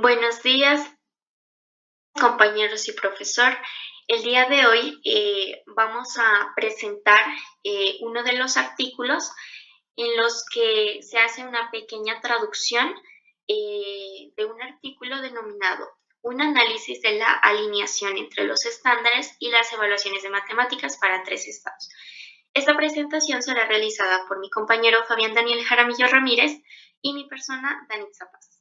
Buenos días, compañeros y profesor. El día de hoy vamos a presentar uno de los artículos en los que se hace una pequeña traducción de un artículo denominado Un análisis de la alineación entre los estándares y las evaluaciones de matemáticas para tres estados. Esta presentación será realizada por mi compañero Fabián Daniel Jaramillo Ramírez y mi persona, Danitza Paz.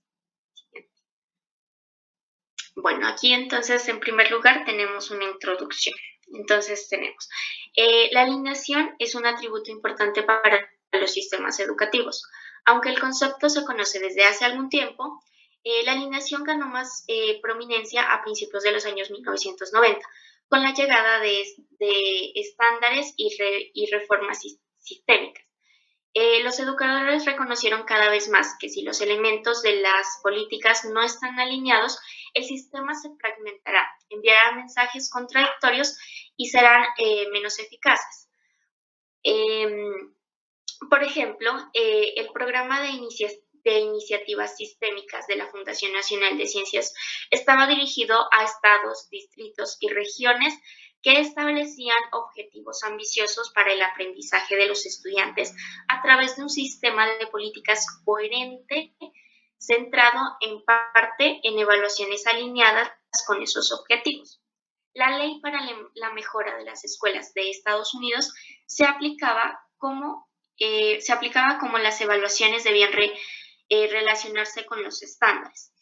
Bueno, aquí entonces en primer lugar tenemos una introducción. Entonces tenemos, la alineación es un atributo importante para los sistemas educativos. Aunque el concepto se conoce desde hace algún tiempo, la alineación ganó más prominencia a principios de los años 1990, con la llegada de estándares y reformas sistémicas. Los educadores reconocieron cada vez más que si los elementos de las políticas no están alineados, el sistema se fragmentará, enviará mensajes contradictorios y serán menos eficaces. Por ejemplo, el programa de iniciativas sistémicas de la Fundación Nacional de Ciencias estaba dirigido a estados, distritos y regiones que establecían objetivos ambiciosos para el aprendizaje de los estudiantes a través de un sistema de políticas coherente, centrado en parte en evaluaciones alineadas con esos objetivos. La ley para la mejora de las escuelas de Estados Unidos se aplicaba como las evaluaciones debían relacionarse con los estándares.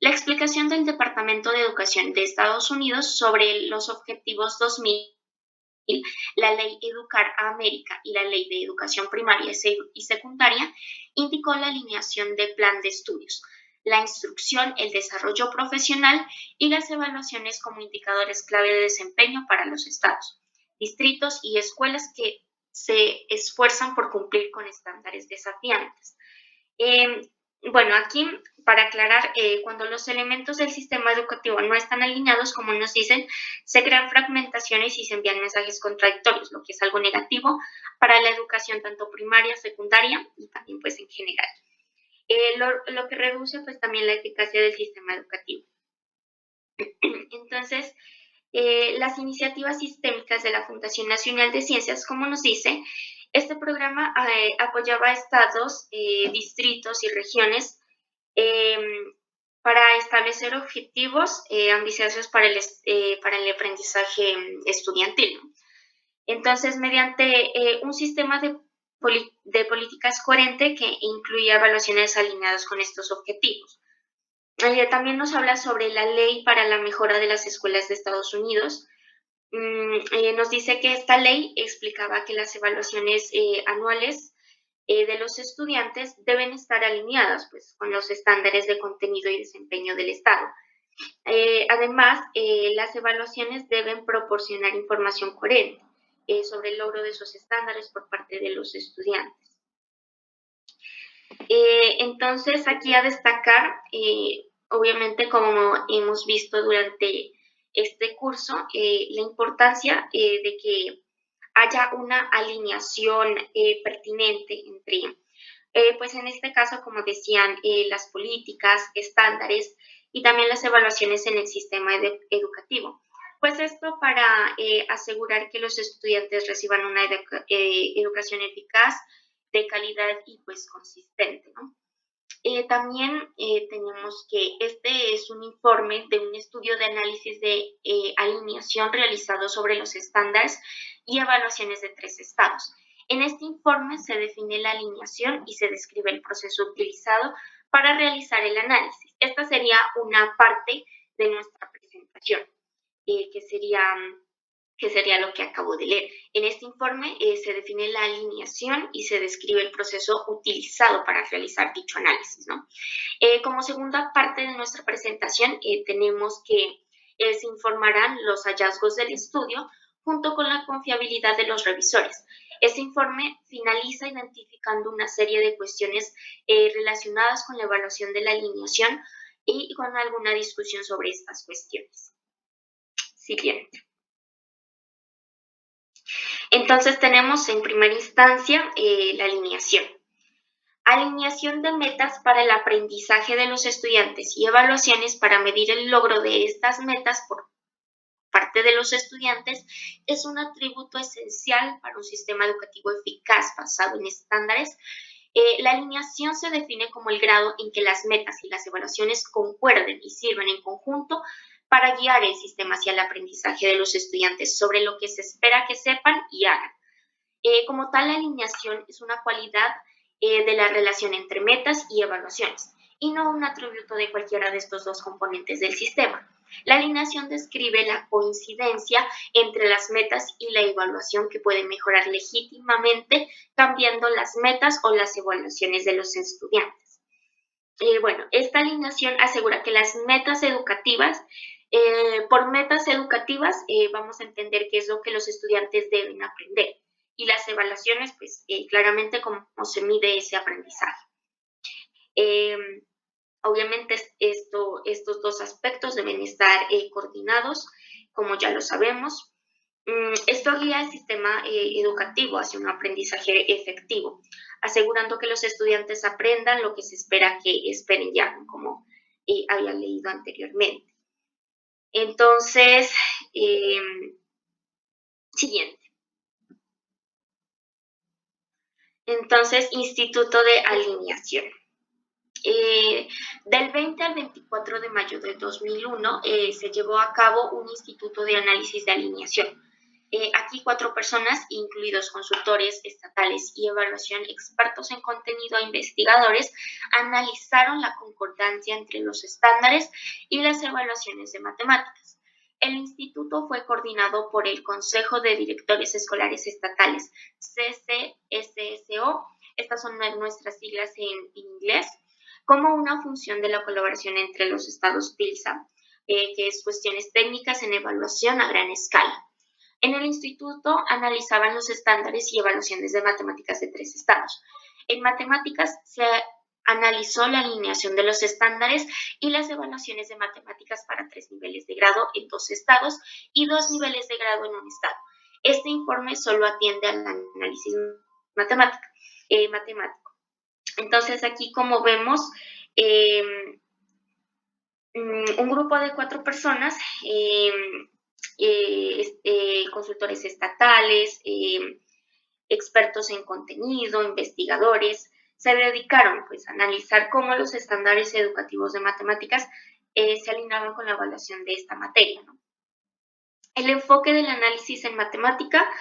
La explicación del Departamento de Educación de Estados Unidos sobre los objetivos 2000, la ley Educar a América y la ley de educación primaria y secundaria, indicó la alineación de plan de estudios, la instrucción, el desarrollo profesional y las evaluaciones como indicadores clave de desempeño para los estados, distritos y escuelas que se esfuerzan por cumplir con estándares desafiantes. Bueno, aquí para aclarar, cuando los elementos del sistema educativo no están alineados, como nos dicen, se crean fragmentaciones y se envían mensajes contradictorios, lo que es algo negativo para la educación tanto primaria, secundaria y también pues en general. Lo que reduce pues también la eficacia del sistema educativo. Entonces, las iniciativas sistémicas de la Fundación Nacional de Ciencias, como nos dice, este programa apoyaba a estados, distritos y regiones eh, para establecer objetivos ambiciosos para el aprendizaje estudiantil. Entonces, mediante un sistema de políticas coherente que incluía evaluaciones alineadas con estos objetivos. También nos habla sobre la ley para la mejora de las escuelas de Estados Unidos. Nos dice que esta ley explicaba que las evaluaciones anuales de los estudiantes deben estar alineadas pues, con los estándares de contenido y desempeño del Estado. Además, las evaluaciones deben proporcionar información coherente sobre el logro de esos estándares por parte de los estudiantes. Entonces, aquí a destacar, obviamente, como hemos visto durante este curso, la importancia de que haya una alineación pertinente entre, pues en este caso, como decían, las políticas, estándares y también las evaluaciones en el sistema educativo. Pues esto para asegurar que los estudiantes reciban una educación eficaz, de calidad y pues consistente, ¿no? También tenemos que este es un informe de un estudio de análisis de alineación realizado sobre los estándares y evaluaciones de tres estados. En este informe se define la alineación y se describe el proceso utilizado para realizar el análisis. Esta sería una parte de nuestra presentación, que sería lo que acabo de leer. En este informe se define la alineación y se describe el proceso utilizado para realizar dicho análisis, ¿no? Como segunda parte de nuestra presentación, tenemos que se informarán los hallazgos del estudio junto con la confiabilidad de los revisores. Este informe finaliza identificando una serie de cuestiones relacionadas con la evaluación de la alineación y con alguna discusión sobre estas cuestiones. Siguiente. Entonces tenemos en primera instancia la alineación. Alineación de metas para el aprendizaje de los estudiantes y evaluaciones para medir el logro de estas metas por parte de los estudiantes es un atributo esencial para un sistema educativo eficaz basado en estándares. La alineación se define como el grado en que las metas y las evaluaciones concuerden y sirven en conjunto para guiar el sistema hacia el aprendizaje de los estudiantes sobre lo que se espera que sepan y hagan. Como tal, la alineación es una cualidad de la relación entre metas y evaluaciones, y no un atributo de cualquiera de estos dos componentes del sistema. La alineación describe la coincidencia entre las metas y la evaluación que puede mejorar legítimamente cambiando las metas o las evaluaciones de los estudiantes. Bueno, esta alineación asegura que las metas educativas, por metas educativas vamos a entender qué es lo que los estudiantes deben aprender y las evaluaciones, pues claramente cómo se mide ese aprendizaje. Eh, Obviamente estos dos aspectos deben estar coordinados, como ya lo sabemos. Esto guía el sistema educativo hacia un aprendizaje efectivo, asegurando que los estudiantes aprendan lo que se espera que esperen ya, como había leído anteriormente. Entonces, siguiente. Entonces, Instituto de Alineación. Del 20 al 24 de mayo de 2001 se llevó a cabo un instituto de análisis de alineación. Aquí 4 personas, incluidos consultores estatales y evaluación, expertos en contenido e investigadores, analizaron la concordancia entre los estándares y las evaluaciones de matemáticas. El instituto fue coordinado por el Consejo de Directores Escolares Estatales, CCSSO, estas son nuestras siglas en inglés, como una función de la colaboración entre los estados TILSA, que es cuestiones técnicas en evaluación a gran escala. En el instituto analizaban los estándares y evaluaciones de matemáticas de 3 estados. En matemáticas se analizó la alineación de los estándares y las evaluaciones de matemáticas para 3 niveles de grado en 2 estados y 2 niveles de grado en un estado. Este informe solo atiende al análisis matemático. Entonces aquí, como vemos, un grupo de 4 personas, consultores estatales, expertos en contenido, investigadores, se dedicaron pues, a analizar cómo los estándares educativos de matemáticas se alineaban con la evaluación de esta materia, ¿no? El enfoque del análisis en matemática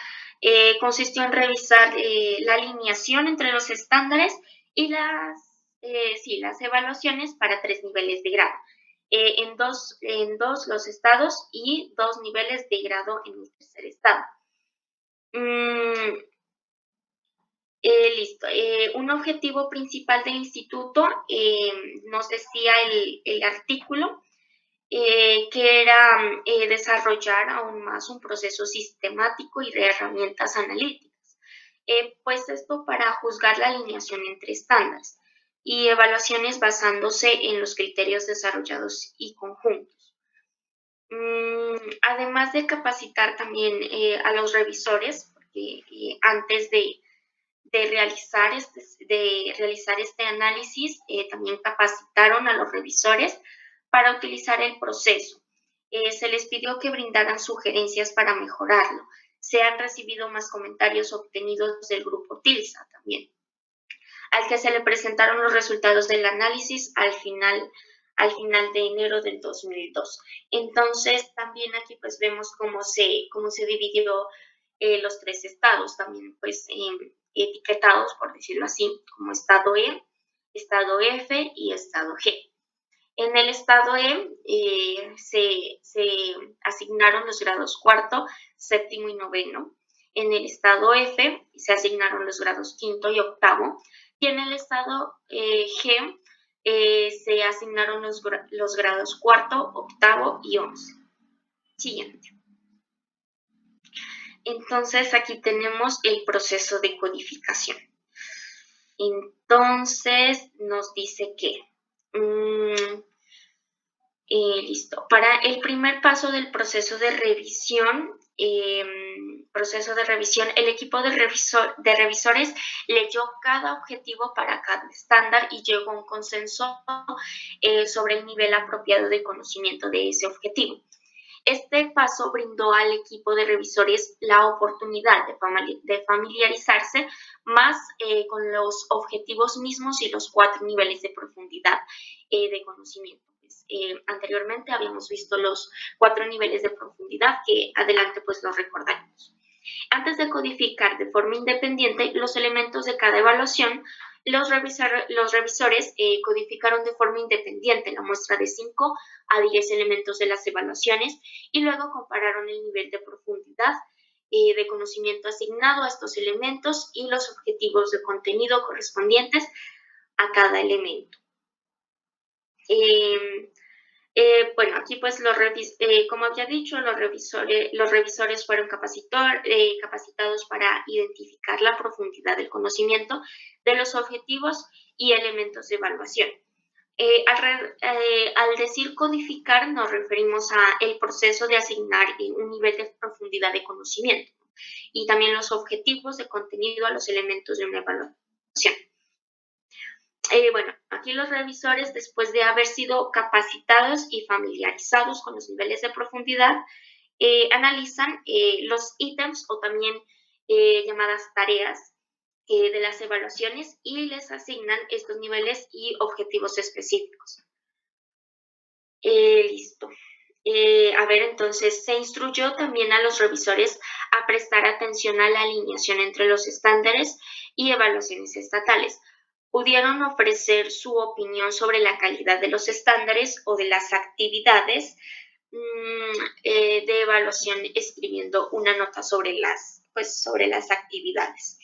consistió en revisar la alineación entre los estándares y las evaluaciones para 3 niveles de grado. En dos los estados y 2 niveles de grado en el tercer estado. Listo. Un objetivo principal del instituto, nos decía el artículo, que era desarrollar aún más un proceso sistemático y de herramientas analíticas. Pues esto para juzgar la alineación entre estándares y evaluaciones basándose en los criterios desarrollados y conjuntos. Además de capacitar también a los revisores, porque antes de realizar este análisis, también capacitaron a los revisores para utilizar el proceso. Se les pidió que brindaran sugerencias para mejorarlo. Se han recibido más comentarios obtenidos del grupo TILSA también, al que se le presentaron los resultados del análisis al final de enero del 2002. Entonces, también aquí pues vemos cómo se dividió los 3 estados, también pues etiquetados, por decirlo así, como estado E, estado F y estado G. En el estado E se asignaron los grados cuarto, séptimo y noveno. En el estado F se asignaron los grados quinto y octavo. Y en el estado G se asignaron los grados cuarto, octavo y 11. Siguiente. Entonces aquí tenemos el proceso de codificación. Entonces nos dice que listo. Para el primer paso del proceso de revisión, proceso de revisión, el equipo de revisores leyó cada objetivo para cada estándar y llegó a un consenso sobre el nivel apropiado de conocimiento de ese objetivo. Este paso brindó al equipo de revisores la oportunidad de familiarizarse más con los objetivos mismos y los 4 niveles de profundidad de conocimiento. Pues, anteriormente habíamos visto los 4 niveles de profundidad que adelante pues los recordaremos. Antes de codificar de forma independiente los elementos de cada evaluación, los revisores codificaron de forma independiente la muestra de 5 a 10 elementos de las evaluaciones y luego compararon el nivel de profundidad de conocimiento asignado a estos elementos y los objetivos de contenido correspondientes a cada elemento. Bueno, aquí pues como había dicho, los revisores fueron capacitados para identificar la profundidad del conocimiento de los objetivos y elementos de evaluación. Al decir codificar nos referimos a el proceso de asignar un nivel de profundidad de conocimiento y también los objetivos de contenido a los elementos de una evaluación. Bueno, aquí los revisores, después de haber sido capacitados y familiarizados con los niveles de profundidad, analizan los ítems o también llamadas tareas de las evaluaciones y les asignan estos niveles y objetivos específicos. Listo. A ver, entonces se instruyó también a los revisores a prestar atención a la alineación entre los estándares y evaluaciones estatales. Pudieron ofrecer su opinión sobre la calidad de los estándares o de las actividades de evaluación escribiendo una nota sobre las actividades.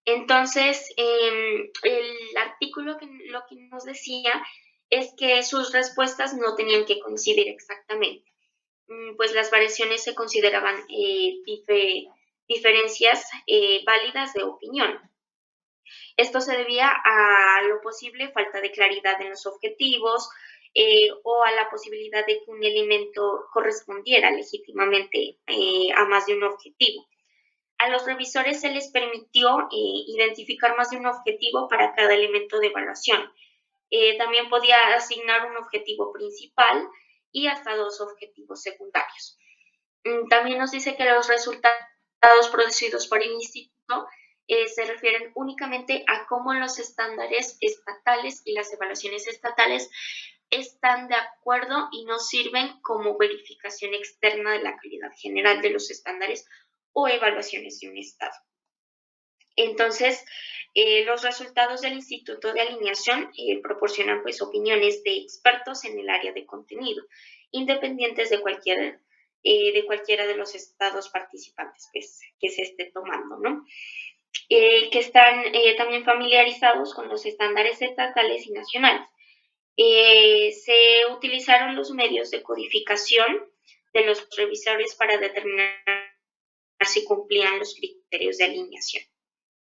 Entonces, el artículo lo que nos decía es que sus respuestas no tenían que coincidir exactamente, pues las variaciones se consideraban diferencias válidas de opinión. Esto se debía a lo posible falta de claridad en los objetivos o a la posibilidad de que un elemento correspondiera legítimamente a más de un objetivo. A los revisores se les permitió identificar más de un objetivo para cada elemento de evaluación. También podía asignar un objetivo principal y hasta 2 objetivos secundarios. También nos dice que los resultados producidos por el instituto se refieren únicamente a cómo los estándares estatales y las evaluaciones estatales están de acuerdo y no sirven como verificación externa de la calidad general de los estándares o evaluaciones de un estado. Entonces, los resultados del Instituto de Alineación proporcionan pues opiniones de expertos en el área de contenido, independientes de cualquiera de los estados participantes pues, que se esté tomando, ¿no? Que están también familiarizados con los estándares estatales y nacionales. Se utilizaron los medios de codificación de los revisores para determinar si cumplían los criterios de alineación.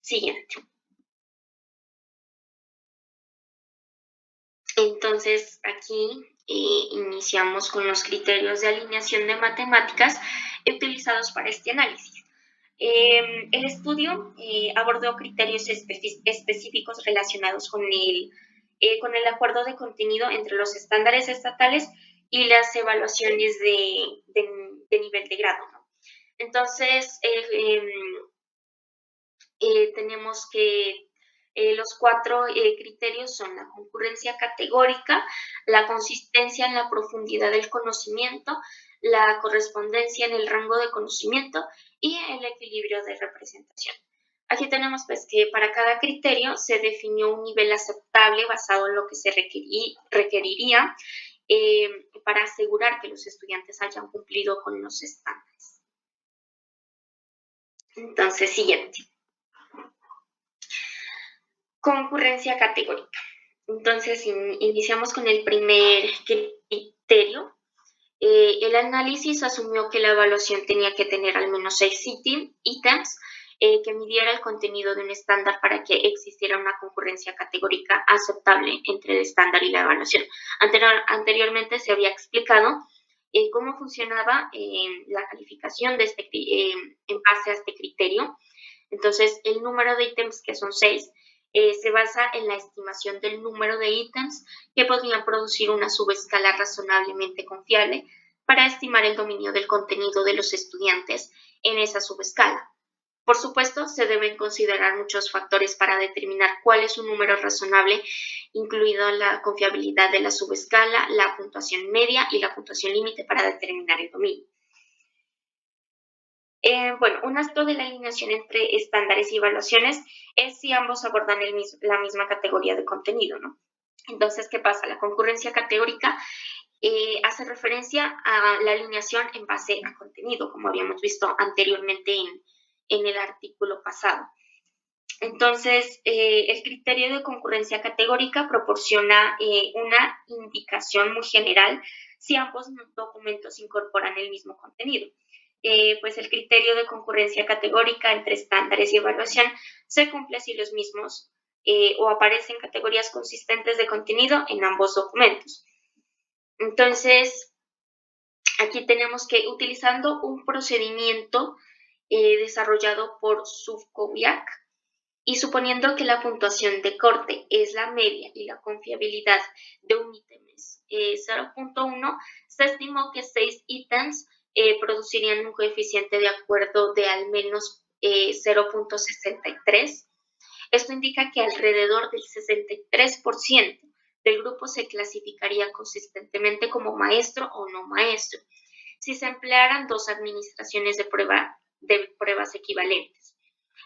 Siguiente. Entonces, aquí iniciamos con los criterios de alineación de matemáticas utilizados para este análisis. El estudio abordó criterios específicos relacionados con el acuerdo de contenido entre los estándares estatales y las evaluaciones de nivel de grado, ¿no? Entonces, tenemos que los 4 criterios son la concurrencia categórica, la consistencia en la profundidad del conocimiento, la correspondencia en el rango de conocimiento y el equilibrio de representación. Aquí tenemos pues que para cada criterio se definió un nivel aceptable basado en lo que se requeriría para asegurar que los estudiantes hayan cumplido con los estándares. Entonces, siguiente. Concurrencia categórica. Entonces, iniciamos con el primer criterio. El análisis asumió que la evaluación tenía que tener al menos 6 ítems que midiera el contenido de un estándar para que existiera una concurrencia categórica aceptable entre el estándar y la evaluación. Anteriormente se había explicado cómo funcionaba la calificación de en base a este criterio. Entonces, el número de ítems, que son 6, se basa en la estimación del número de ítems que podrían producir una subescala razonablemente confiable para estimar el dominio del contenido de los estudiantes en esa subescala. Por supuesto, se deben considerar muchos factores para determinar cuál es un número razonable, incluido la confiabilidad de la subescala, la puntuación media y la puntuación límite para determinar el dominio. Bueno, un acto de la alineación entre estándares y evaluaciones es si ambos abordan la misma categoría de contenido, ¿no? Entonces, ¿qué pasa? La concurrencia categórica hace referencia a la alineación en base a contenido, como habíamos visto anteriormente en el artículo pasado. Entonces, el criterio de concurrencia categórica proporciona una indicación muy general si ambos documentos incorporan el mismo contenido. Pues el criterio de concurrencia categórica entre estándares y evaluación se cumple si los mismos o aparecen categorías consistentes de contenido en ambos documentos. Entonces, aquí tenemos que, utilizando un procedimiento desarrollado por Suvkoviak, y suponiendo que la puntuación de corte es la media y la confiabilidad de un ítem es 0.1, se estimó que 6 ítems producirían un coeficiente de acuerdo de al menos 0.63. Esto indica que alrededor del 63% del grupo se clasificaría consistentemente como maestro o no maestro si se emplearan dos administraciones de pruebas equivalentes.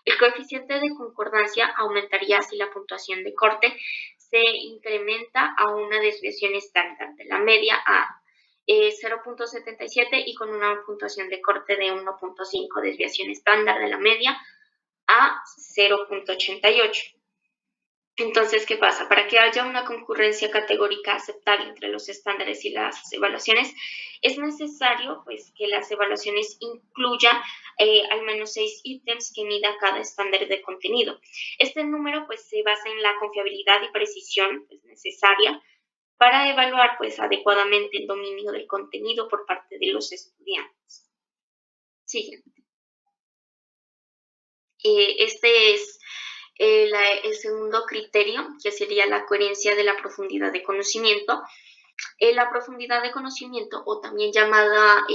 El coeficiente de concordancia aumentaría si la puntuación de corte se incrementa a una desviación estándar de la media a 0.77 y con una puntuación de corte de 1.5, desviación estándar de la media a 0.88. Entonces, ¿qué pasa? Para que haya una concurrencia categórica aceptable entre los estándares y las evaluaciones, es necesario pues, que las evaluaciones incluyan al menos 6 ítems que mida cada estándar de contenido. Este número pues, se basa en la confiabilidad y precisión pues, necesaria para evaluar pues, adecuadamente el dominio del contenido por parte de los estudiantes. Siguiente. Este es el segundo criterio, que sería la coherencia de la profundidad de conocimiento. La profundidad de conocimiento, o también llamada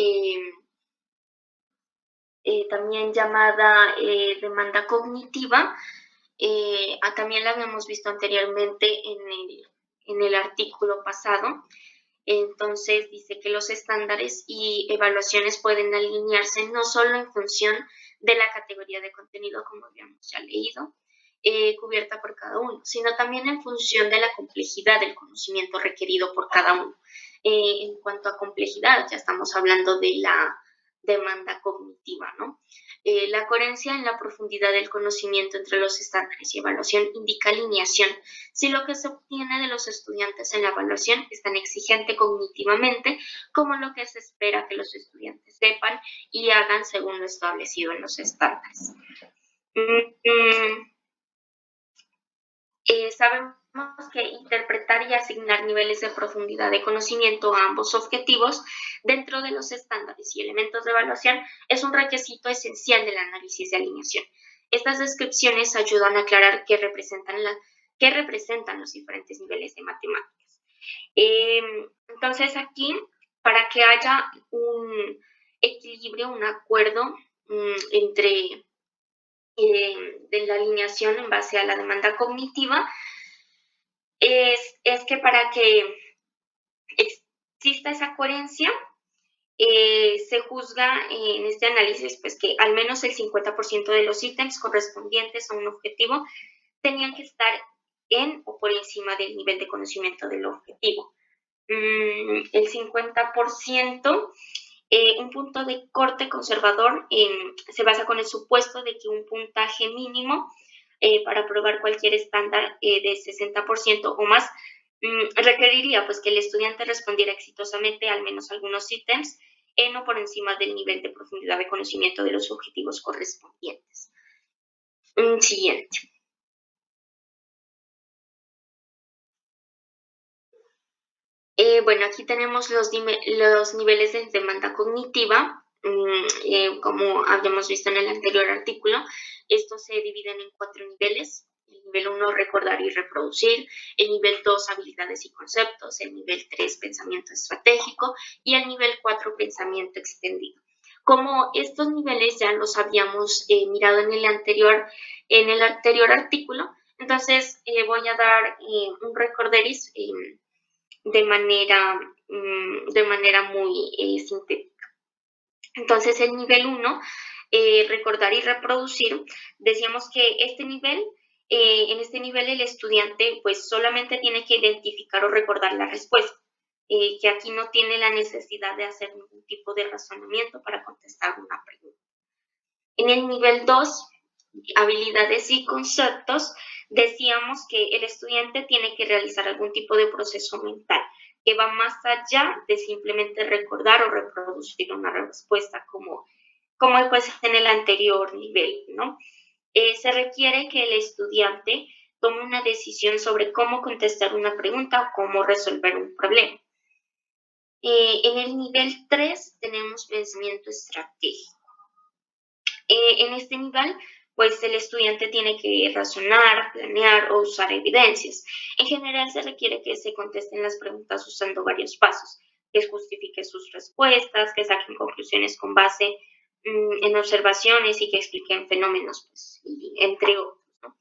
demanda cognitiva, también la habíamos visto anteriormente en el artículo pasado. Entonces dice que los estándares y evaluaciones pueden alinearse no solo en función de la categoría de contenido, como habíamos ya leído, cubierta por cada uno, sino también en función de la complejidad del conocimiento requerido por cada uno. En cuanto a complejidad, ya estamos hablando de la demanda cognitiva, ¿no? La coherencia en la profundidad del conocimiento entre los estándares y evaluación indica alineación si lo que se obtiene de los estudiantes en la evaluación es tan exigente cognitivamente como lo que se espera que los estudiantes sepan y hagan según lo establecido en los estándares. Sabemos que interpretar y asignar niveles de profundidad de conocimiento a ambos objetivos dentro de los estándares y elementos de evaluación es un requisito esencial del análisis de alineación. Estas descripciones ayudan a aclarar qué representan los diferentes niveles de matemáticas. Entonces aquí, para que haya un equilibrio, un acuerdo entre de la alineación en base a la demanda cognitiva, es que para que exista esa coherencia, se juzga en este análisis pues, que al menos el 50% de los ítems correspondientes a un objetivo tenían que estar en o por encima del nivel de conocimiento del objetivo. El 50%, un punto de corte conservador se basa con el supuesto de que un puntaje mínimo para probar cualquier estándar de 60% o más requeriría pues, que el estudiante respondiera exitosamente al menos algunos ítems en o por encima del nivel de profundidad de conocimiento de los objetivos correspondientes. Siguiente. Bueno, aquí tenemos los niveles de demanda cognitiva, como habíamos visto en el anterior artículo. Estos se dividen en 4 niveles. El nivel 1, recordar y reproducir; el nivel 2, habilidades y conceptos; el nivel 3, pensamiento estratégico; y el nivel 4, pensamiento extendido. Como estos niveles ya los habíamos mirado en el anterior artículo, entonces voy a dar un recorderis de manera muy sintética. Entonces, el nivel 1, recordar y reproducir, decíamos que en este nivel el estudiante pues solamente tiene que identificar o recordar la respuesta, que aquí no tiene la necesidad de hacer ningún tipo de razonamiento para contestar una pregunta. En el nivel 2, habilidades y conceptos, decíamos que el estudiante tiene que realizar algún tipo de proceso mental que va más allá de simplemente recordar o reproducir una respuesta como pues en el anterior nivel, ¿no? Se requiere que el estudiante tome una decisión sobre cómo contestar una pregunta o cómo resolver un problema. En el nivel 3 tenemos pensamiento estratégico. En este nivel, pues el estudiante tiene que razonar, planear o usar evidencias. En general se requiere que se contesten las preguntas usando varios pasos, que justifique sus respuestas, que saquen conclusiones con base en observaciones y que expliquen fenómenos, pues, entre otros, ¿no?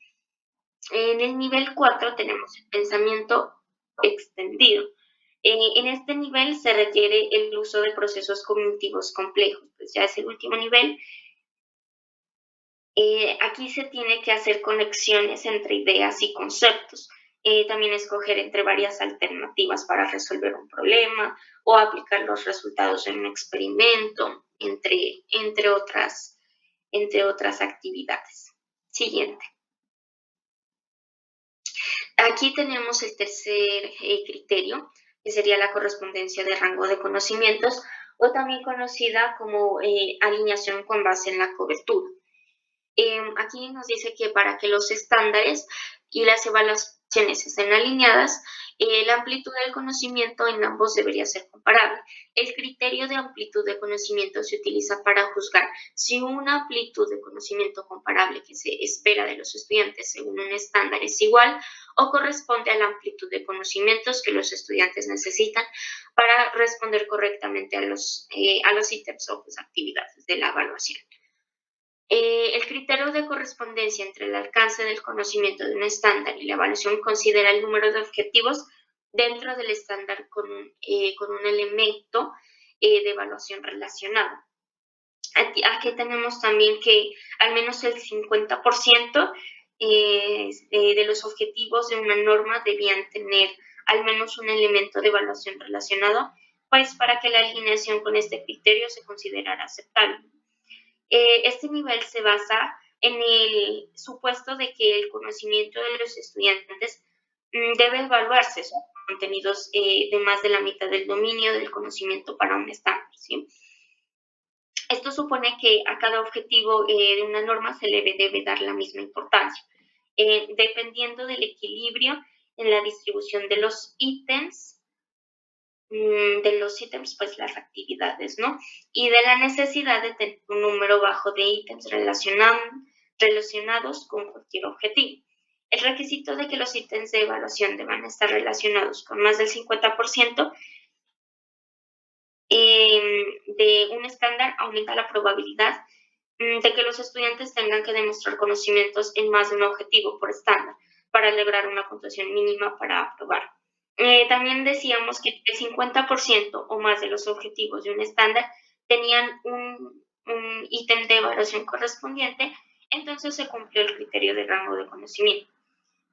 En el nivel 4 tenemos el pensamiento extendido. En este nivel se requiere el uso de procesos cognitivos complejos, pues ya es el último nivel. Aquí se tiene que hacer conexiones entre ideas y conceptos. También escoger entre varias alternativas para resolver un problema o aplicar los resultados en un experimento, entre otras actividades. Siguiente. Aquí tenemos el tercer criterio, que sería la correspondencia de rango de conocimientos, o también conocida como alineación con base en la cobertura. Aquí nos dice que para que los estándares y las evaluaciones estén alineadas, la amplitud del conocimiento en ambos debería ser comparable. El criterio de amplitud de conocimiento se utiliza para juzgar si una amplitud de conocimiento comparable que se espera de los estudiantes según un estándar es igual o corresponde a la amplitud de conocimientos que los estudiantes necesitan para responder correctamente a los ítems o pues, actividades de la evaluación. El criterio de correspondencia entre el alcance del conocimiento de un estándar y la evaluación considera el número de objetivos dentro del estándar con un elemento de evaluación relacionado. Aquí tenemos también que al menos el 50% de los objetivos de una norma debían tener al menos un elemento de evaluación relacionado, pues para que la alineación con este criterio se considerara aceptable. Este nivel se basa en el supuesto de que el conocimiento de los estudiantes debe evaluarse, son contenidos de más de la mitad del dominio del conocimiento para un estándar, ¿sí? Esto supone que a cada objetivo de una norma se le debe dar la misma importancia, dependiendo del equilibrio en la distribución de los ítems, pues las actividades, ¿no? Y de la necesidad de tener un número bajo de ítems relacionados con cualquier objetivo. El requisito de que los ítems de evaluación deban estar relacionados con más del 50% de un estándar aumenta la probabilidad de que los estudiantes tengan que demostrar conocimientos en más de un objetivo por estándar para lograr una puntuación mínima para aprobar. También decíamos que el 50% o más de los objetivos de un estándar tenían un ítem de evaluación correspondiente, entonces se cumplió el criterio de rango de conocimiento.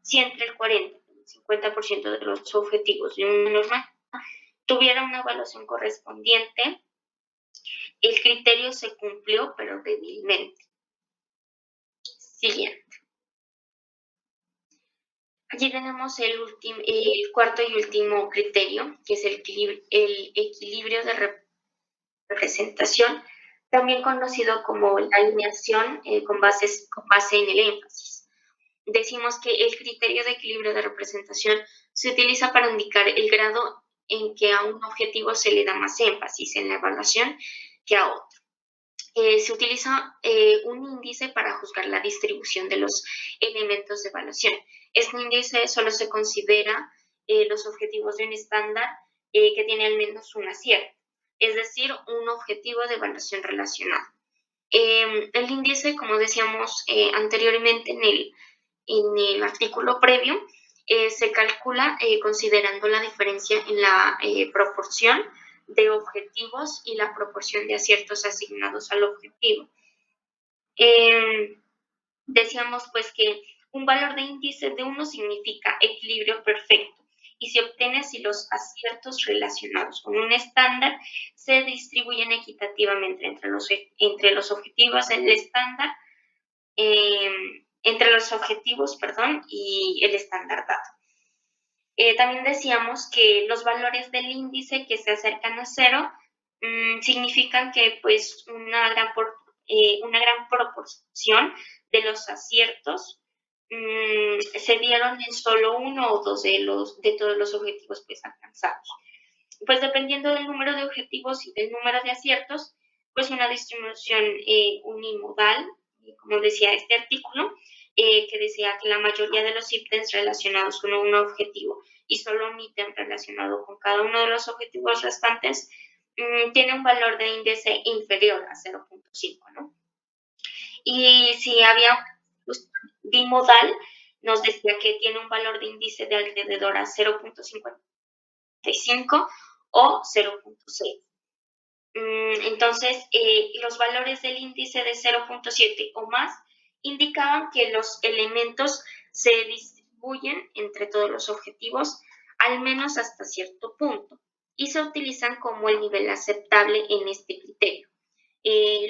Si entre el 40 y el 50% de los objetivos de una norma tuviera una evaluación correspondiente, el criterio se cumplió, pero débilmente. Siguiente. Aquí tenemos el cuarto y último criterio, que es el equilibrio de representación, también conocido como la alineación con base en el énfasis. Decimos que el criterio de equilibrio de representación se utiliza para indicar el grado en que a un objetivo se le da más énfasis en la evaluación que a otro. Se utiliza un índice para juzgar la distribución de los elementos de evaluación. Este índice solo se considera los objetivos de un estándar que tiene al menos un acierto, es decir, un objetivo de evaluación relacionado. El índice, como decíamos anteriormente en el artículo previo, se calcula considerando la diferencia en la proporción de objetivos y la proporción de aciertos asignados al objetivo. Decíamos pues que un valor de índice de 1 significa equilibrio perfecto y se obtiene si los aciertos relacionados con un estándar se distribuyen equitativamente entre los objetivos del estándar, entre los objetivos, perdón, y el estándar dado. También decíamos que los valores del índice que se acercan a 0 significan que pues una gran proporción de los aciertos se dieron en solo 1 o 2 de todos los objetivos pues alcanzados. Pues dependiendo del número de objetivos y del número de aciertos, pues una distribución unimodal, como decía este artículo, que decía que la mayoría de los ítems relacionados con un objetivo y solo un ítem relacionado con cada uno de los objetivos restantes tiene un valor de índice inferior a 0.5, ¿no? Y si había bimodal, nos decía que tiene un valor de índice de alrededor a 0.55 o 0.6. Entonces, los valores del índice de 0.7 o más indicaban que los elementos se distribuyen entre todos los objetivos, al menos hasta cierto punto, y se utilizan como el nivel aceptable en este criterio.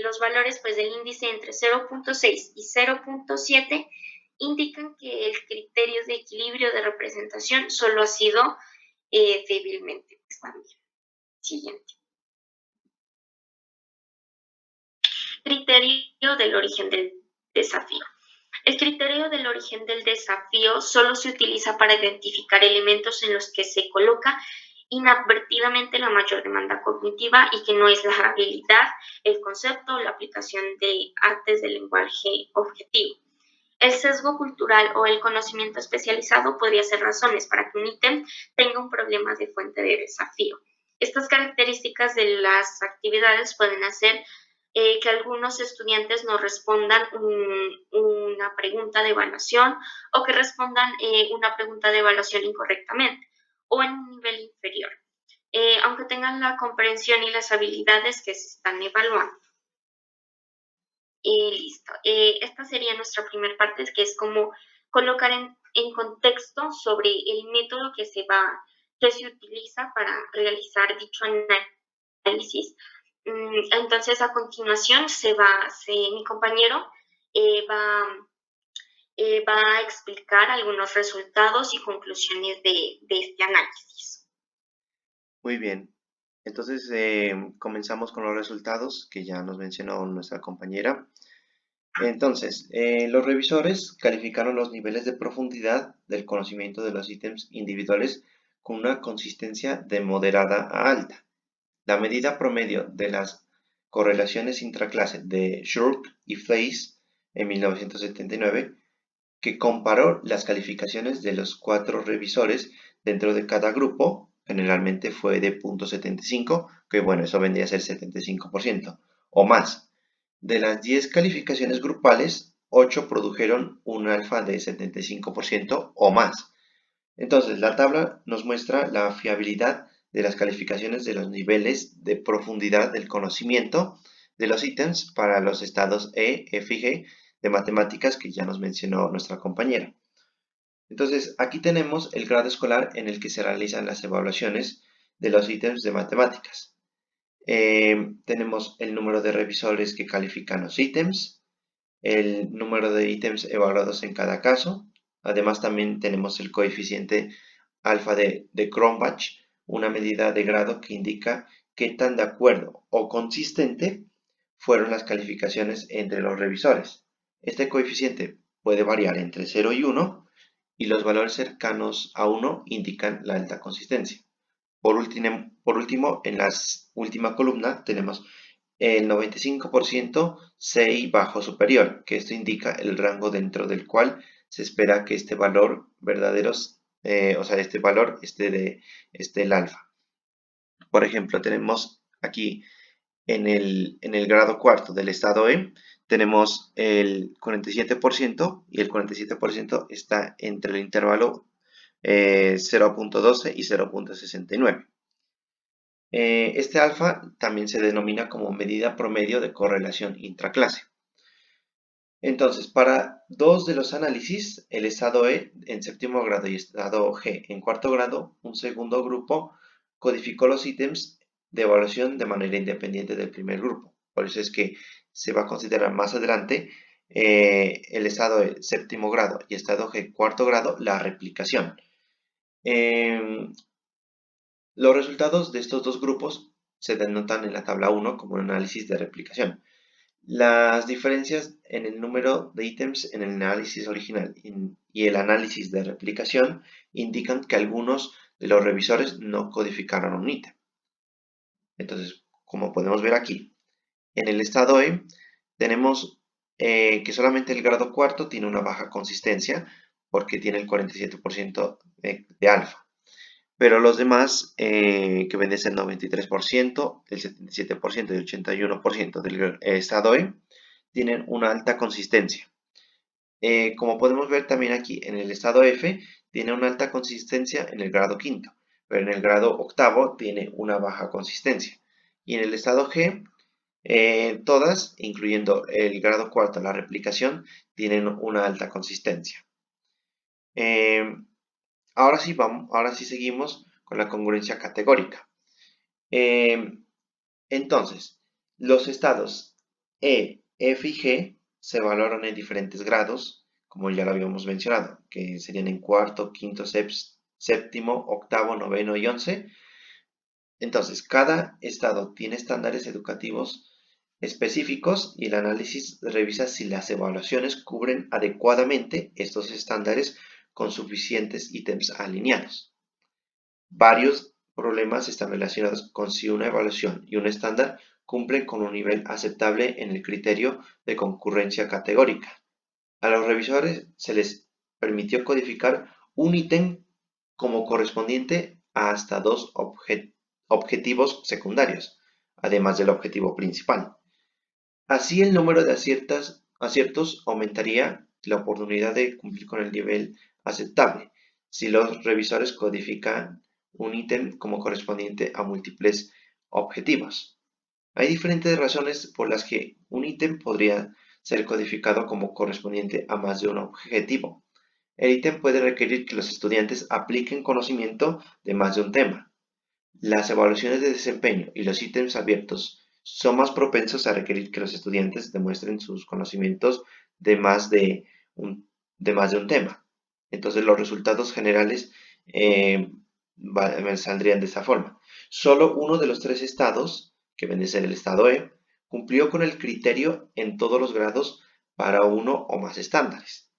Los valores pues, del índice entre 0.6 y 0.7 indican que el criterio de equilibrio de representación solo ha sido débilmente expandido. Siguiente. Criterio del origen del desafío. El criterio del origen del desafío solo se utiliza para identificar elementos en los que se coloca inadvertidamente la mayor demanda cognitiva y que no es la habilidad, el concepto o la aplicación de artes del lenguaje objetivo. El sesgo cultural o el conocimiento especializado podría ser razones para que un ítem tenga un problema de fuente de desafío. Estas características de las actividades pueden hacer que algunos estudiantes no respondan una pregunta de evaluación o que respondan una pregunta de evaluación incorrectamente o en un nivel inferior, aunque tengan la comprensión y las habilidades que se están evaluando. Listo. Esta sería nuestra primera parte, que es como colocar en contexto sobre el método que se utiliza para realizar dicho análisis. Entonces, a continuación, mi compañero va a explicar algunos resultados y conclusiones de este análisis. Muy bien. Entonces, comenzamos con los resultados que ya nos mencionó nuestra compañera. Entonces, los revisores calificaron los niveles de profundidad del conocimiento de los ítems individuales con una consistencia de moderada a alta. La medida promedio de las correlaciones intraclase de Shurk y Fleiss en 1979, que comparó las calificaciones de los 4 revisores dentro de cada grupo, generalmente fue de 0.75, que bueno, eso vendría a ser 75% o más. De las 10 calificaciones grupales, 8 produjeron un alfa de 75% o más. Entonces, la tabla nos muestra la fiabilidad de las calificaciones de los niveles de profundidad del conocimiento de los ítems para los estados E, F y G de matemáticas que ya nos mencionó nuestra compañera. Entonces, aquí tenemos el grado escolar en el que se realizan las evaluaciones de los ítems de matemáticas. Tenemos el número de revisores que califican los ítems, el número de ítems evaluados en cada caso. Además, también tenemos el coeficiente alfa de Cronbach, una medida de grado que indica qué tan de acuerdo o consistente fueron las calificaciones entre los revisores. Este coeficiente puede variar entre 0 y 1 y los valores cercanos a 1 indican la alta consistencia. Por último, en la última columna tenemos el 95% CI bajo superior, que esto indica el rango dentro del cual se espera que este valor verdadero, o sea, este valor esté el alfa. Por ejemplo, tenemos aquí en el grado cuarto del estado E, tenemos el 47% y el 47% está entre el intervalo 0.12 y 0.69. Este alfa también se denomina como medida promedio de correlación intraclase. Entonces, para dos de los análisis, el estado E en séptimo grado y estado G en cuarto grado, un segundo grupo codificó los ítems de evaluación de manera independiente del primer grupo. Por eso es que se va a considerar más adelante el estado E séptimo grado y estado G cuarto grado la replicación. Los resultados de estos dos grupos se denotan en la tabla 1 como un análisis de replicación. Las diferencias en el número de ítems en el análisis original y el análisis de replicación indican que algunos de los revisores no codificaron un ítem. Entonces, como podemos ver aquí, en el estado E tenemos que solamente el grado cuarto tiene una baja consistencia porque tiene el 47% de alfa. Pero los demás, que ven el 93%, el 77% y el 81% del estado E, tienen una alta consistencia. Como podemos ver también aquí en el estado F, tiene una alta consistencia en el grado quinto, pero en el grado octavo tiene una baja consistencia. Y en el estado G, todas, incluyendo el grado cuarto, la replicación, tienen una alta consistencia. Ahora sí seguimos con la congruencia categórica. Entonces, los estados E, F y G se valoran en diferentes grados, como ya lo habíamos mencionado, que serían en cuarto, quinto, séptimo, octavo, noveno y 11. Entonces, cada estado tiene estándares educativos específicos y el análisis revisa si las evaluaciones cubren adecuadamente estos estándares con suficientes ítems alineados. Varios problemas están relacionados con si una evaluación y un estándar cumplen con un nivel aceptable en el criterio de concurrencia categórica. A los revisores se les permitió codificar un ítem como correspondiente a hasta dos objetivos secundarios, además del objetivo principal. Así el número de aciertos aumentaría la oportunidad de cumplir con el nivel aceptable si los revisores codifican un ítem como correspondiente a múltiples objetivos. Hay diferentes razones por las que un ítem podría ser codificado como correspondiente a más de un objetivo. El ítem puede requerir que los estudiantes apliquen conocimiento de más de un tema. Las evaluaciones de desempeño y los ítems abiertos son más propensos a requerir que los estudiantes demuestren sus conocimientos de más de un tema. Entonces los resultados generales saldrían de esta forma. Solo uno de los tres estados, que viene a ser el estado E, cumplió con el criterio en todos los grados para uno o más estándares.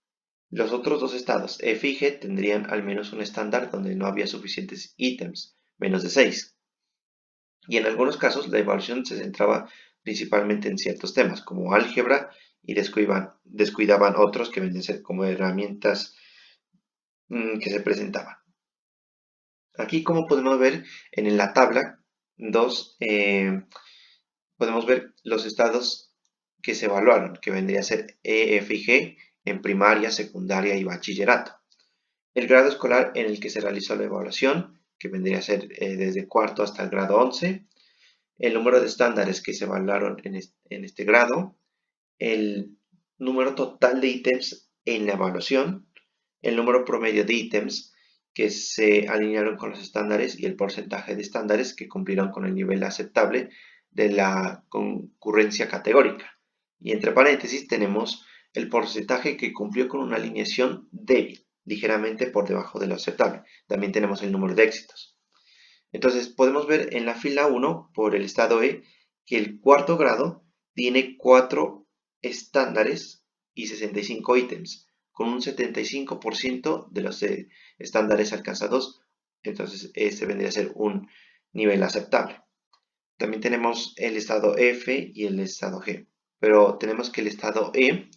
Los otros dos estados, F y G, tendrían al menos un estándar donde no había suficientes ítems, menos de 6. Y en algunos casos la evaluación se centraba principalmente en ciertos temas, como álgebra, y descuidaban otros que vendrían a ser como herramientas que se presentaban. Aquí, como podemos ver en la tabla 2, podemos ver los estados que se evaluaron, que vendría a ser E, F y G en primaria, secundaria y bachillerato. El grado escolar en el que se realizó la evaluación, que vendría a ser desde cuarto hasta el grado 11, el número de estándares que se evaluaron en este grado, el número total de ítems en la evaluación, el número promedio de ítems que se alinearon con los estándares y el porcentaje de estándares que cumplieron con el nivel aceptable de la concurrencia categórica. Y entre paréntesis tenemos el porcentaje que cumplió con una alineación débil, ligeramente por debajo de lo aceptable. También tenemos el número de éxitos. Entonces podemos ver en la fila 1 por el estado E que el cuarto grado tiene 4 estándares y 65 ítems, con un 75% de los estándares alcanzados Entonces, este vendría a ser un nivel aceptable. También tenemos el estado F y el estado G. Pero tenemos que el estado E,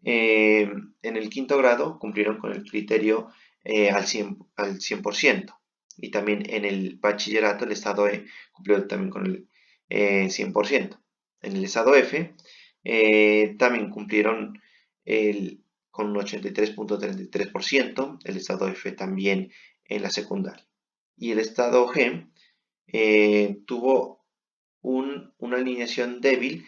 en el quinto grado, cumplieron con el criterio al 100%. Y también en el bachillerato, el estado E cumplió también con el 100%. En el estado F, también cumplieron con un 83.33%. El estado F también en la secundaria. Y el estado G tuvo una alineación débil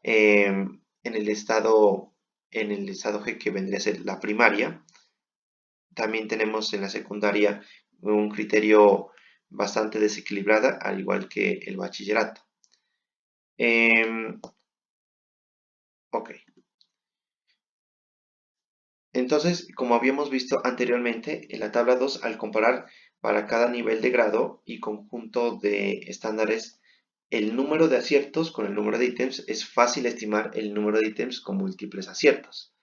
en el estado G, que vendría a ser la primaria. También tenemos en la secundaria un criterio bastante desequilibrada, al igual que el bachillerato. Ok. Entonces, como habíamos visto anteriormente, en la tabla 2, al comparar para cada nivel de grado y conjunto de estándares el número de aciertos con el número de ítems, es fácil estimar el número de ítems con múltiples aciertos.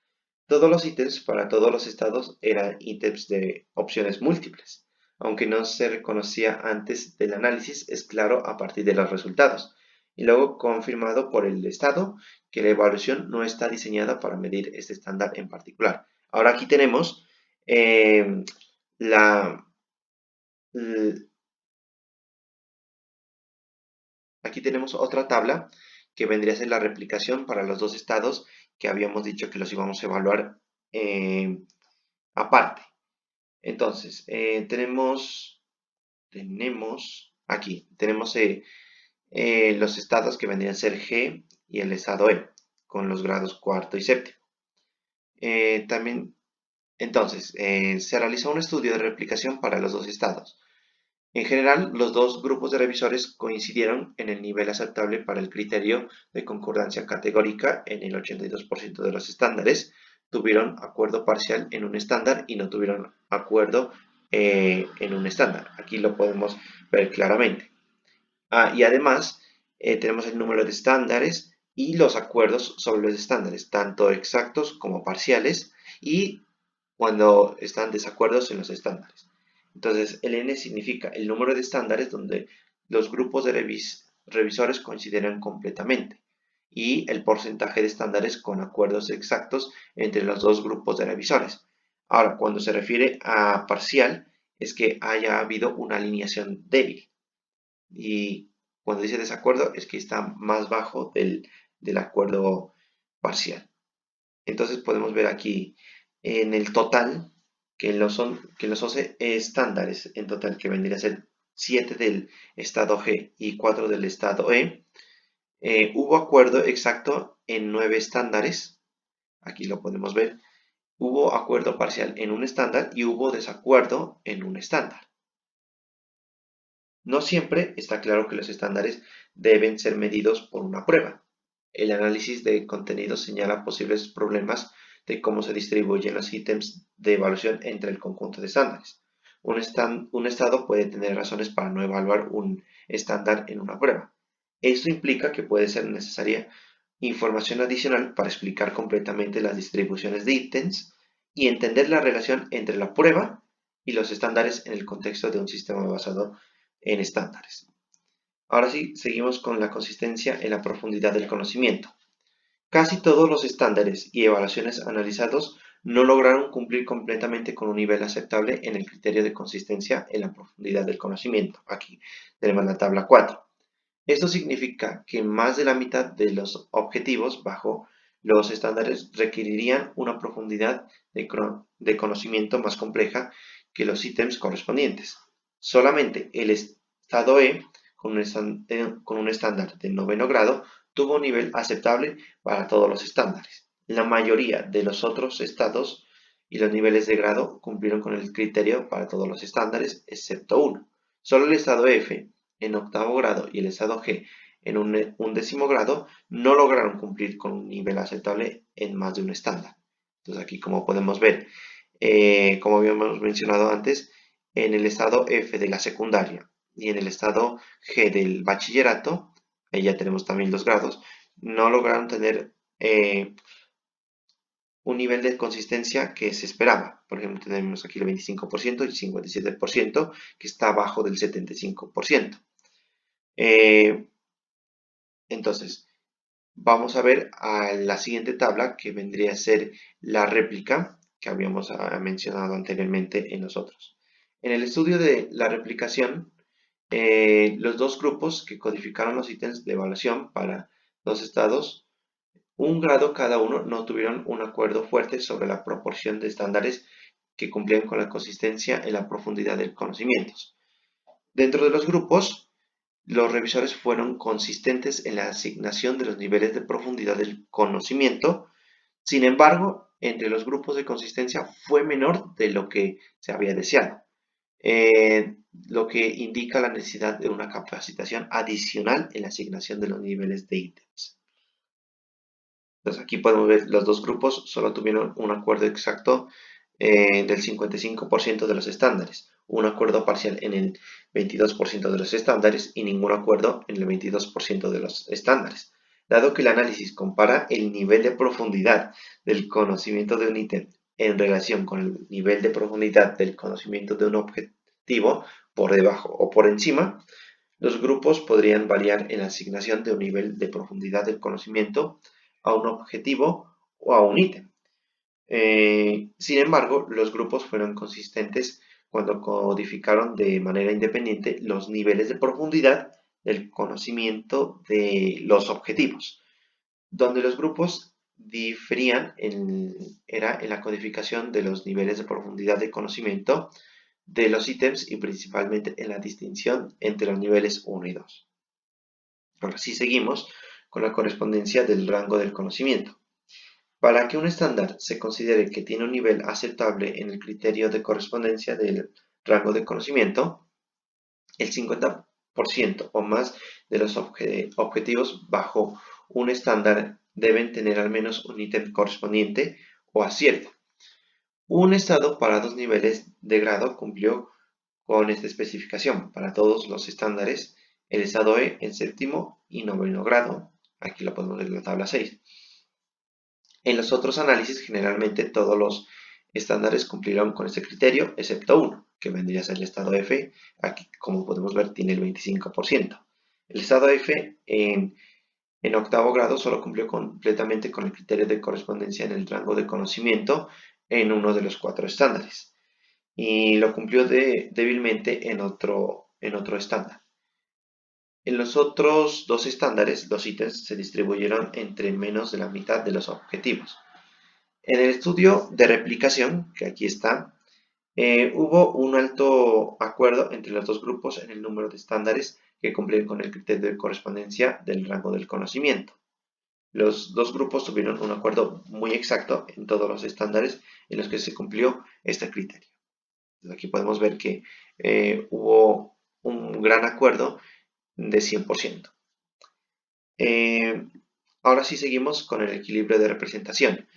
Todos los ítems para todos los estados eran ítems de opciones múltiples. Aunque no se reconocía antes del análisis, es claro a partir de los resultados. Y luego confirmado por el estado que la evaluación no está diseñada para medir este estándar en particular. Ahora aquí tenemos eh, la, aquí tenemos otra tabla que vendría a ser la replicación para los dos estados que habíamos dicho que los íbamos a evaluar eh, aparte. Entonces, tenemos los estados que vendrían a ser G y el estado E, con los grados cuarto y séptimo. También, entonces, se realizó un estudio de replicación para los dos estados. En general, los dos grupos de revisores coincidieron en el nivel aceptable para el criterio de concordancia categórica en el 82% de los estándares. Tuvieron acuerdo parcial en un estándar y no tuvieron acuerdo en un estándar. Aquí lo podemos ver claramente. Y además, tenemos el número de estándares y los acuerdos sobre los estándares, tanto exactos como parciales, y cuando están desacuerdos en los estándares. Entonces, el N significa el número de estándares donde los grupos de revisores consideran completamente, y el porcentaje de estándares con acuerdos exactos entre los dos grupos de revisores. Ahora, cuando se refiere a parcial, es que haya habido una alineación débil. Y cuando dice desacuerdo, es que está más bajo del acuerdo parcial. Entonces podemos ver aquí en el total que los 11 estándares en total, que vendría a ser 7 del estado G y 4 del estado E, hubo acuerdo exacto en 9 estándares. Aquí lo podemos ver. Hubo acuerdo parcial en un estándar y hubo desacuerdo en un estándar. No siempre está claro que los estándares deben ser medidos por una prueba. El análisis de contenidos señala posibles problemas de cómo se distribuyen los ítems de evaluación entre el conjunto de estándares. Un estado puede tener razones para no evaluar un estándar en una prueba. Esto implica que puede ser necesaria información adicional para explicar completamente las distribuciones de ítems y entender la relación entre la prueba y los estándares en el contexto de un sistema basado en estándares. Ahora sí, seguimos con la consistencia en la profundidad del conocimiento. Casi todos los estándares y evaluaciones analizados no lograron cumplir completamente con un nivel aceptable en el criterio de consistencia en la profundidad del conocimiento. Aquí tenemos la tabla 4. Esto significa que más de la mitad de los objetivos bajo los estándares requerirían una profundidad de conocimiento más compleja que los ítems correspondientes. Solamente el estado E, con un estándar de noveno grado, tuvo un nivel aceptable para todos los estándares. La mayoría de los otros estados y los niveles de grado cumplieron con el criterio para todos los estándares, excepto uno. Solo el estado F en octavo grado y el estado G en un décimo grado no lograron cumplir con un nivel aceptable en más de un estándar. Entonces aquí, como podemos ver, como habíamos mencionado antes, en el estado F de la secundaria y en el estado G del bachillerato, ahí ya tenemos también los grados, no lograron tener un nivel de consistencia que se esperaba. Por ejemplo, tenemos aquí el 25% y el 57% que está abajo del 75%. Entonces, vamos a ver a la siguiente tabla que vendría a ser la réplica que habíamos mencionado anteriormente en nosotros. En el estudio de la replicación, los dos grupos que codificaron los ítems de evaluación para dos estados, un grado cada uno, no tuvieron un acuerdo fuerte sobre la proporción de estándares que cumplían con la consistencia en la profundidad de conocimientos. Dentro de los grupos, los revisores fueron consistentes en la asignación de los niveles de profundidad del conocimiento. Sin embargo, entre los grupos de consistencia fue menor de lo que se había deseado, lo que indica la necesidad de una capacitación adicional en la asignación de los niveles de ítems. Entonces aquí podemos ver los dos grupos solo tuvieron un acuerdo exacto del 55% de los estándares, un acuerdo parcial en el 22% de los estándares y ningún acuerdo en el 22% de los estándares. Dado que el análisis compara el nivel de profundidad del conocimiento de un ítem en relación con el nivel de profundidad del conocimiento de un objetivo por debajo o por encima, los grupos podrían variar en la asignación de un nivel de profundidad del conocimiento a un objetivo o a un ítem. Sin embargo, los grupos fueron consistentes cuando codificaron de manera independiente los niveles de profundidad del conocimiento de los objetivos. Donde los grupos diferían era en la codificación de los niveles de profundidad de conocimiento de los ítems y principalmente en la distinción entre los niveles 1 y 2. Ahora sí seguimos con la correspondencia del rango del conocimiento. Para que un estándar se considere que tiene un nivel aceptable en el criterio de correspondencia del rango de conocimiento, el 50% o más de los objetivos bajo un estándar deben tener al menos un ítem correspondiente o acierto. Un estado para dos niveles de grado cumplió con esta especificación. Para todos los estándares, el estado E en séptimo y noveno grado, aquí lo podemos ver en la tabla 6. En los otros análisis, generalmente todos los estándares cumplieron con este criterio, excepto uno, que vendría a ser el estado F. Aquí, como podemos ver, tiene el 25%. El estado F en octavo grado solo cumplió completamente con el criterio de correspondencia en el rango de conocimiento en uno de los 4 estándares. Y lo cumplió débilmente en otro estándar. En los otros dos estándares, los ítems se distribuyeron entre menos de la mitad de los objetivos. En el estudio de replicación, que aquí está, hubo un alto acuerdo entre los dos grupos en el número de estándares que cumplen con el criterio de correspondencia del rango del conocimiento. Los dos grupos tuvieron un acuerdo muy exacto en todos los estándares en los que se cumplió este criterio. Aquí podemos ver que hubo un gran acuerdo de 100%. Ahora sí seguimos con el equilibrio de representación.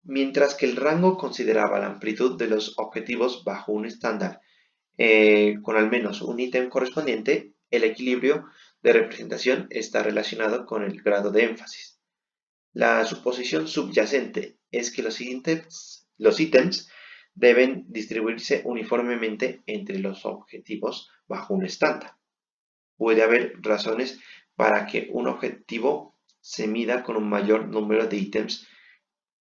Mientras que el rango consideraba la amplitud de los objetivos bajo un estándar con al menos un ítem correspondiente, el equilibrio de representación está relacionado con el grado de énfasis. La suposición subyacente es que los ítems deben distribuirse uniformemente entre los objetivos bajo un estándar. Puede haber razones para que un objetivo se mida con un mayor número de ítems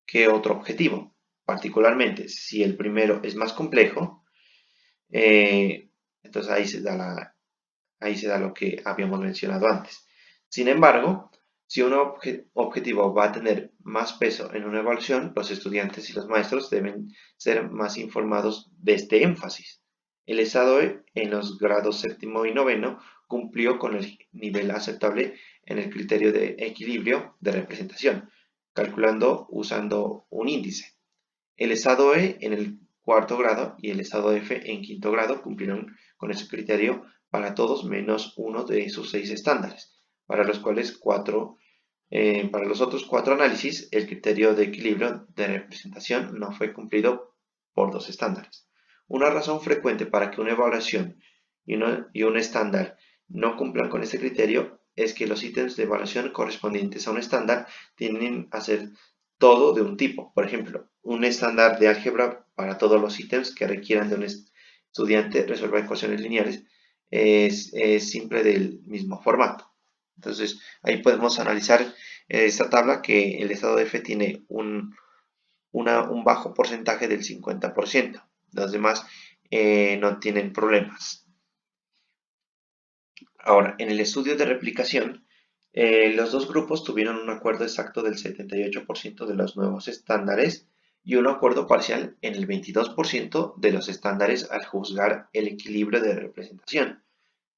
que otro objetivo. Particularmente, si el primero es más complejo, entonces ahí se da lo que habíamos mencionado antes. Sin embargo, si un objetivo va a tener más peso en una evaluación, los estudiantes y los maestros deben ser más informados de este énfasis. El estado E en los grados séptimo y noveno cumplió con el nivel aceptable en el criterio de equilibrio de representación, calculando usando un índice. El estado E en el cuarto grado y el estado F en quinto grado cumplieron con ese criterio para todos menos uno de sus 6 estándares, para los otros 4 análisis el criterio de equilibrio de representación no fue cumplido por 2 estándares. Una razón frecuente para que una evaluación y un estándar no cumplan con este criterio es que los ítems de evaluación correspondientes a un estándar tienden a ser todo de un tipo. Por ejemplo, un estándar de álgebra para todos los ítems que requieran de un estudiante resolver ecuaciones lineales es simple del mismo formato. Entonces, ahí podemos analizar esta tabla que el estado de F tiene un bajo porcentaje del 50%. Los demás no tienen problemas. Ahora, en el estudio de replicación, los dos grupos tuvieron un acuerdo exacto del 78% de los nuevos estándares y un acuerdo parcial en el 22% de los estándares al juzgar el equilibrio de representación.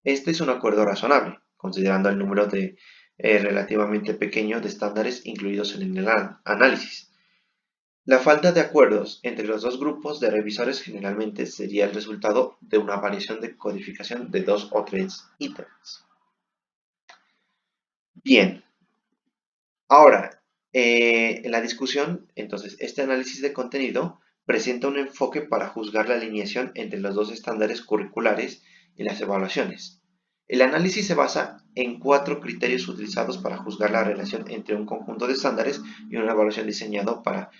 Este es un acuerdo razonable, considerando el número relativamente pequeño de estándares incluidos en el análisis. La falta de acuerdos entre los dos grupos de revisores generalmente sería el resultado de una variación de codificación de 2 o 3 ítems. Bien, ahora, en la discusión, entonces, este análisis de contenido presenta un enfoque para juzgar la alineación entre los dos estándares curriculares y las evaluaciones. El análisis se basa en 4 criterios utilizados para juzgar la relación entre un conjunto de estándares y una evaluación diseñado para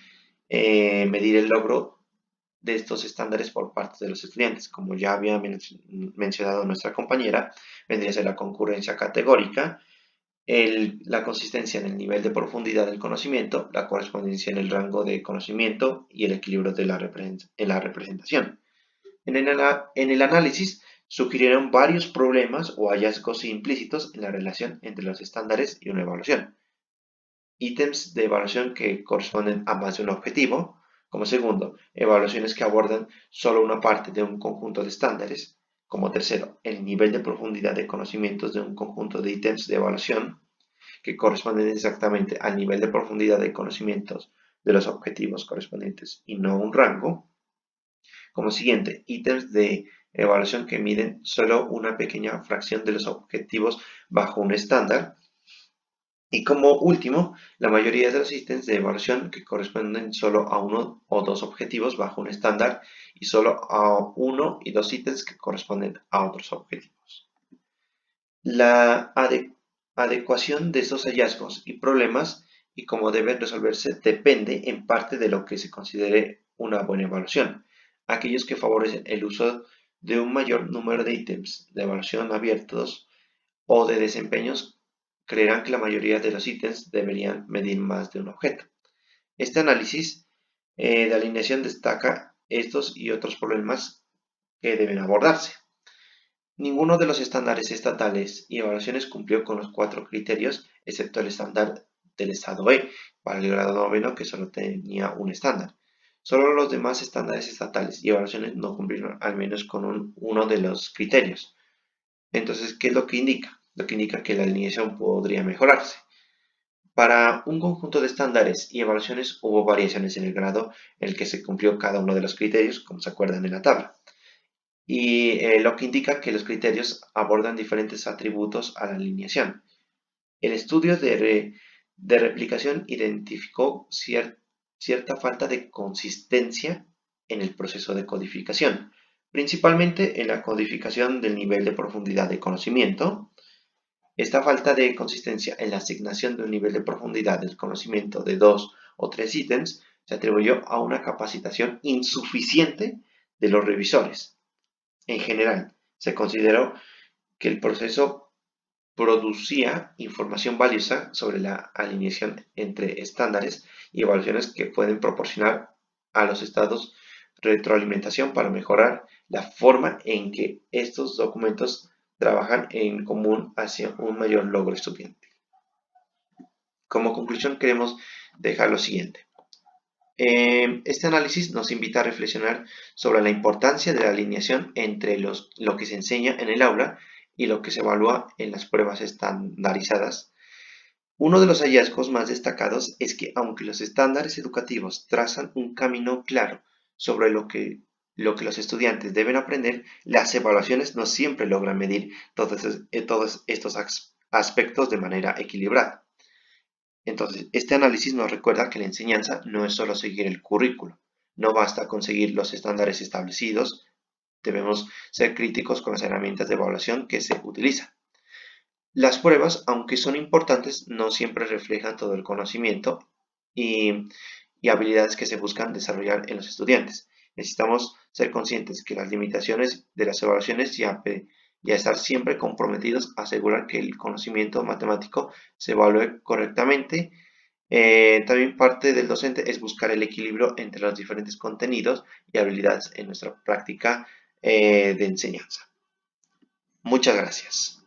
medir el logro de estos estándares por parte de los estudiantes. Como ya había mencionado nuestra compañera, vendría a ser la concurrencia categórica, la consistencia en el nivel de profundidad del conocimiento, la correspondencia en el rango de conocimiento y el equilibrio en la representación. En el análisis sugirieron varios problemas o hallazgos implícitos en la relación entre los estándares y una evaluación. Ítems de evaluación que corresponden a más de un objetivo. Como segundo, evaluaciones que abordan solo una parte de un conjunto de estándares. Como tercero, el nivel de profundidad de conocimientos de un conjunto de ítems de evaluación que corresponden exactamente al nivel de profundidad de conocimientos de los objetivos correspondientes y no un rango. Como siguiente, ítems de evaluación que miden solo una pequeña fracción de los objetivos bajo un estándar. Y como último, la mayoría de los ítems de evaluación que corresponden solo a uno o dos objetivos bajo un estándar y solo a uno y dos ítems que corresponden a otros objetivos. La adecuación de estos hallazgos y problemas y cómo deben resolverse depende en parte de lo que se considere una buena evaluación. Aquellos que favorecen el uso de un mayor número de ítems de evaluación abiertos o de desempeños creerán que la mayoría de los ítems deberían medir más de un objeto. Este análisis de alineación destaca estos y otros problemas que deben abordarse. Ninguno de los estándares estatales y evaluaciones cumplió con los 4 criterios, excepto el estándar del estado E, para el grado noveno que solo tenía un estándar. Solo los demás estándares estatales y evaluaciones no cumplieron al menos con uno de los criterios. Entonces, ¿qué es lo que indica? Lo que indica que la alineación podría mejorarse. Para un conjunto de estándares y evaluaciones hubo variaciones en el grado en el que se cumplió cada uno de los criterios, como se acuerdan en la tabla. Y lo que indica que los criterios abordan diferentes atributos a la alineación. El estudio de replicación identificó cierta falta de consistencia en el proceso de codificación, principalmente en la codificación del nivel de profundidad de conocimiento. Esta falta de consistencia en la asignación de un nivel de profundidad del conocimiento de 2 o 3 ítems se atribuyó a una capacitación insuficiente de los revisores. En general, se consideró que el proceso producía información valiosa sobre la alineación entre estándares y evaluaciones que pueden proporcionar a los estados retroalimentación para mejorar la forma en que estos documentos trabajan en común hacia un mayor logro estudiantil. Como conclusión queremos dejar lo siguiente. Este análisis nos invita a reflexionar sobre la importancia de la alineación entre lo que se enseña en el aula y lo que se evalúa en las pruebas estandarizadas. Uno de los hallazgos más destacados es que aunque los estándares educativos trazan un camino claro sobre lo que los estudiantes deben aprender, las evaluaciones no siempre logran medir todos estos aspectos de manera equilibrada. Entonces, este análisis nos recuerda que la enseñanza no es solo seguir el currículo, no basta con seguir los estándares establecidos, debemos ser críticos con las herramientas de evaluación que se utilizan. Las pruebas, aunque son importantes, no siempre reflejan todo el conocimiento y habilidades que se buscan desarrollar en los estudiantes. Necesitamos ser conscientes que las limitaciones de las evaluaciones y a estar siempre comprometidos a asegurar que el conocimiento matemático se evalúe correctamente. También parte del docente es buscar el equilibrio entre los diferentes contenidos y habilidades en nuestra práctica de enseñanza. Muchas gracias.